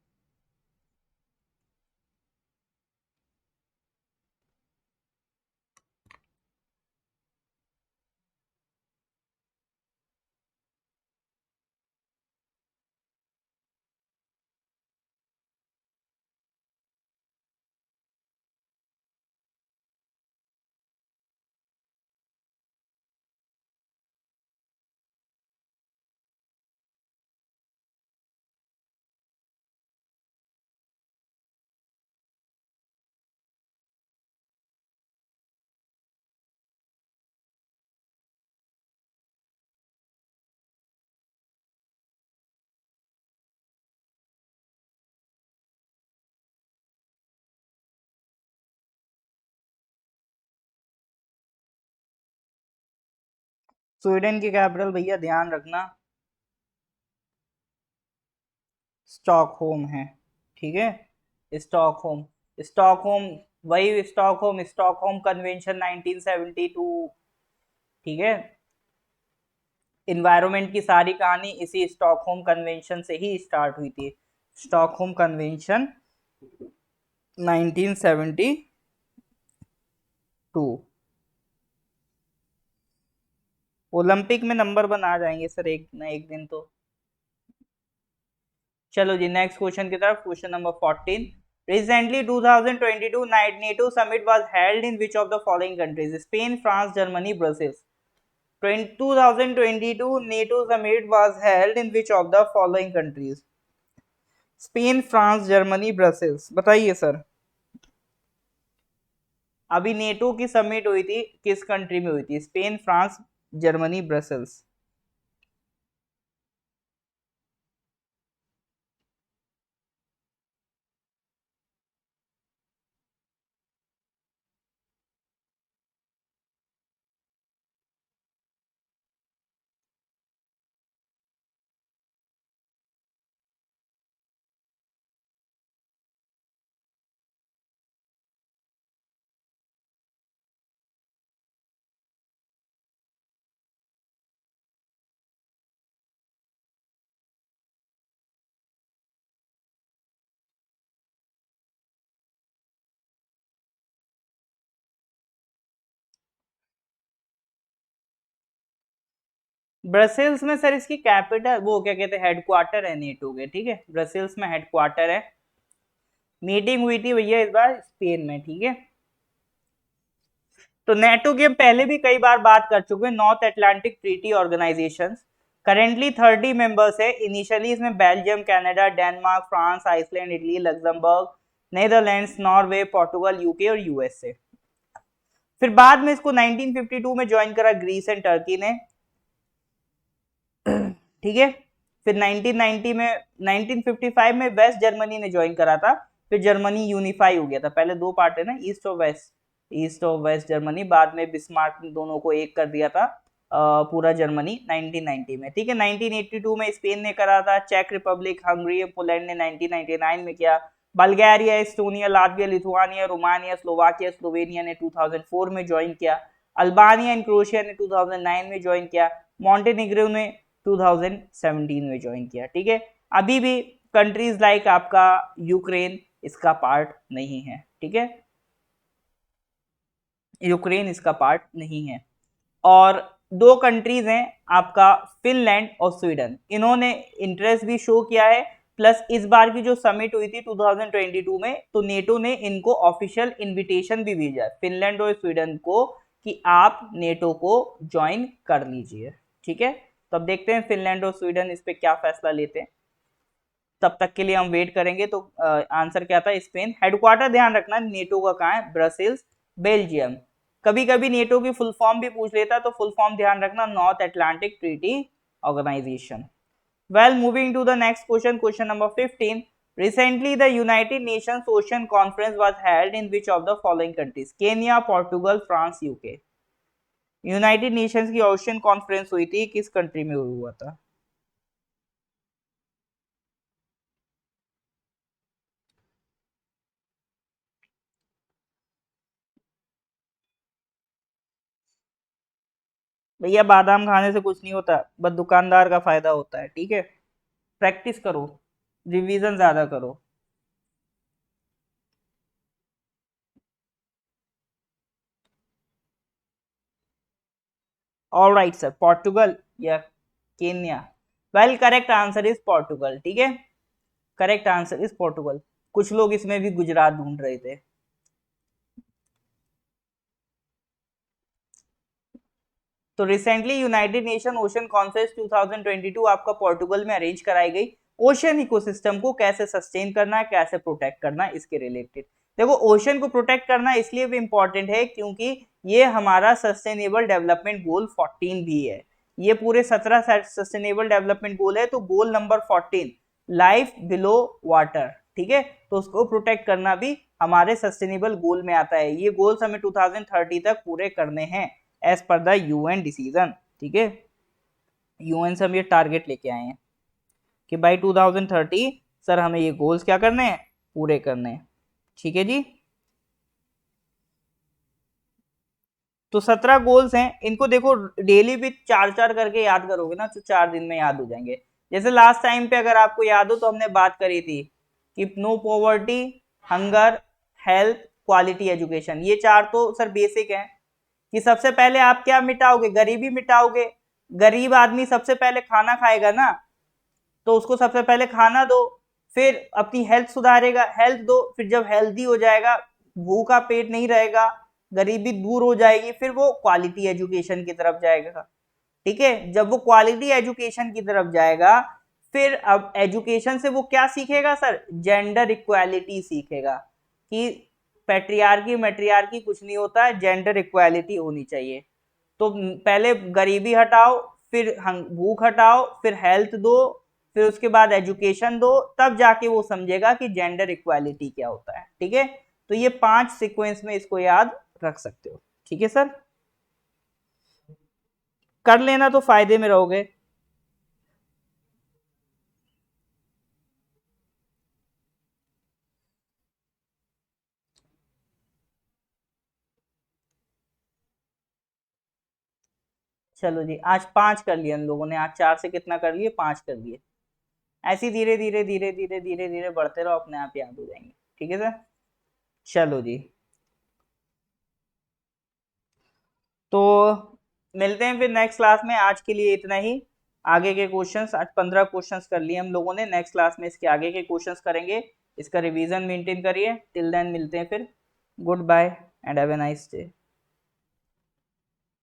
स्वीडन की कैपिटल भैया ध्यान रखना स्टॉकहोम है, ठीक है, स्टॉकहोम। स्टॉकहोम, वही स्टॉकहोम, स्टॉकहोम कन्वेंशन 1972, ठीक है। इन्वायरमेंट की सारी कहानी इसी स्टॉकहोम कन्वेंशन से ही स्टार्ट हुई थी। Stockholm convention 1972। ओलंपिक में नंबर बना जाएंगे सर एक ना एक दिन तो। चलो जी नेक्स्ट क्वेश्चन की तरफ। Question number 14, recently 2022 NATO summit was held in which of the following countries. Spain, France, Germany, Brazil. 2022 NATO summit was held in which of the following countries? Spain, France, Germany, Brazil. बताइए sir. अभी NATO की summit हुई थी, किस country में हुई थी? Spain, France, Germany, Brazil. Brussels में सर इसकी कैपिटल वो क्या कहते हैं, हेडक्वार्टर है नेटो के, ठीक है, ब्रसेल्स में हेडक्वार्टर है। मीटिंग हुई थी भैया इस बार स्पेन में, ठीक है। तो नेटो की हम पहले भी कई बार बात कर चुके हैं, North Atlantic Treaty Organisation. Currently 30 members है। इनिशियली इसमें Belgium, Canada, Denmark, France, Iceland, Italy, Luxembourg, Netherlands, Norway, Portugal, UK और यूएसए। फिर बाद में इसको 1952 में ज्वाइन करा ग्रीस एंड टर्की ने, ठीक है। फिर 1990 में 1955 में वेस्ट जर्मनी ने ज्वाइन करा था। फिर जर्मनी यूनिफाई हो गया था, पहले दो पार्ट है ना, ईस्ट और वेस्ट, ईस्ट और वेस्ट जर्मनी। बाद में बिस्मार्क ने दोनों को एक कर दिया था। पूरा जर्मनी 1990 में, ठीक है। 1982 में स्पेन ने करा था, चेक रिपब्लिक, हंगरी, पोलैंड ने 1999 में किया, Bulgaria, Estonia, Latvia, Lithuania, Romania, Slovakia, Slovenia ने 2004 में ज्वाइन किया, अल्बानिया एंड क्रोएशिया ने 2009 में ज्वाइन किया, मॉन्टेनिग्रो ने 2017 में ज्वाइन किया, ठीक है। अभी भी कंट्रीज लाइक आपका यूक्रेन इसका पार्ट नहीं है, ठीक है, यूक्रेन इसका पार्ट नहीं है। और दो कंट्रीज हैं आपका फिनलैंड और स्वीडन, इन्होंने इंटरेस्ट भी शो किया है, प्लस इस बार की जो समिट हुई थी 2022 में, तो नेटो ने इनको ऑफिशियल इनविटेशन भी भेजा है फिनलैंड और स्वीडन को कि आप नेटो को ज्वाइन कर लीजिए, ठीक है। तो अब देखते हैं फिनलैंड और स्वीडन इस पे क्या फैसला लेते हैं, तब तक के लिए हम वेट करेंगे। तो आंसर क्या था, स्पेन। हेडक्वार्टर ध्यान रखना नेटो का कहाँ है, ब्रसेल्स, बेल्जियम। कभी कभी नेटो की फुल फॉर्म भी पूछ लेता, तो फुल फॉर्म ध्यान रखना, North Atlantic Treaty Organisation. Well, moving to the next question, question number 15। Recently, the United Nations Ocean Conference was held in which of the following countries? Kenya, Portugal, France, UK। United Nations की ocean conference हुई थी, किस country में हुआ था? भैया बादाम खाने से कुछ नहीं होता, बस दुकानदार का फायदा होता है, ठीक है। प्रैक्टिस करो, रिवीजन ज्यादा करो। ऑल राइट सर, पोर्टुगल या Kenya? Well, correct answer is Portugal, ठीक है, करेक्ट आंसर इज पोर्टुगल। कुछ लोग इसमें भी गुजरात ढूंढ रहे थे। तो recently United nation ocean conference 2022 आपका पोर्टुगल में अरेंज कराई गई। ओशन इकोसिस्टम को कैसे सस्टेन करना है, कैसे प्रोटेक्ट करना है, इसके रिलेटेड। देखो, ओशन को प्रोटेक्ट करना इसलिए भी इंपॉर्टेंट है क्योंकि ये हमारा सस्टेनेबल डेवलपमेंट गोल 14 भी है। ये पूरे 17 सस्टेनेबल डेवलपमेंट गोल है, तो goal number 14 life below water, ठीक है, तो उसको प्रोटेक्ट करना भी हमारे सस्टेनेबल गोल में आता है। ये गोल्स हमें 2030 तक पूरे करने हैं as per the UN decision, ठीक है। यूएन से हम ये टारगेट लेके आए हैं कि बाई 2030 सर हमें ये गोल्स क्या करने हैं, पूरे करने हैं, ठीक है जी। तो 17 गोल्स हैं, इनको देखो डेली भी चार चार करके याद करोगे ना तो 4 दिन में याद हो जाएंगे। जैसे लास्ट टाइम पे अगर आपको याद हो तो हमने बात करी थी कि no poverty, hunger, health, quality education, ये चार तो सर बेसिक हैं कि सबसे पहले आप क्या मिटाओगे, गरीबी मिटाओगे। गरीब आदमी सबसे पहले खाना खाएगा ना, तो उसको सबसे पहले खाना दो, फिर अपनी हेल्थ सुधारेगा, हेल्थ दो, फिर जब हेल्दी हो जाएगा, भूखा पेट नहीं रहेगा, गरीबी दूर हो जाएगी, फिर वो क्वालिटी एजुकेशन की तरफ जाएगा, ठीक है। जब वो क्वालिटी एजुकेशन की तरफ जाएगा, फिर अब एजुकेशन से वो क्या सीखेगा सर, जेंडर इक्वालिटी सीखेगा कि पैट्रियार्की मैट्रियार्की कुछ नहीं होता है, जेंडर इक्वालिटी होनी चाहिए। तो पहले गरीबी हटाओ, फिर भूख हटाओ, फिर हेल्थ दो, फिर उसके बाद एजुकेशन दो, तब जाके वो समझेगा कि जेंडर इक्वालिटी क्या होता है, ठीक है। तो ये 5 सीक्वेंस में इसको याद रख सकते हो, ठीक है सर, कर लेना तो फायदे में रहोगे। चलो जी, आज 5 कर लिए हम लोगों ने, आज 4 से कितना कर लिए, 5 कर लिए। ऐसे धीरे धीरे धीरे धीरे धीरे धीरे बढ़ते रहो, अपने आप याद हो जाएंगे, ठीक है सर। चलो जी, तो मिलते हैं फिर नेक्स्ट क्लास में, आज के लिए इतना ही। आगे के क्वेश्चंस, आज 15 क्वेश्चंस कर लिए हम लोगों ने, नेक्स्ट क्लास में इसके आगे के क्वेश्चंस करेंगे, इसका रिवीजन मेंटेन करिए। टिल देन मिलते हैं फिर, goodbye and have a nice day.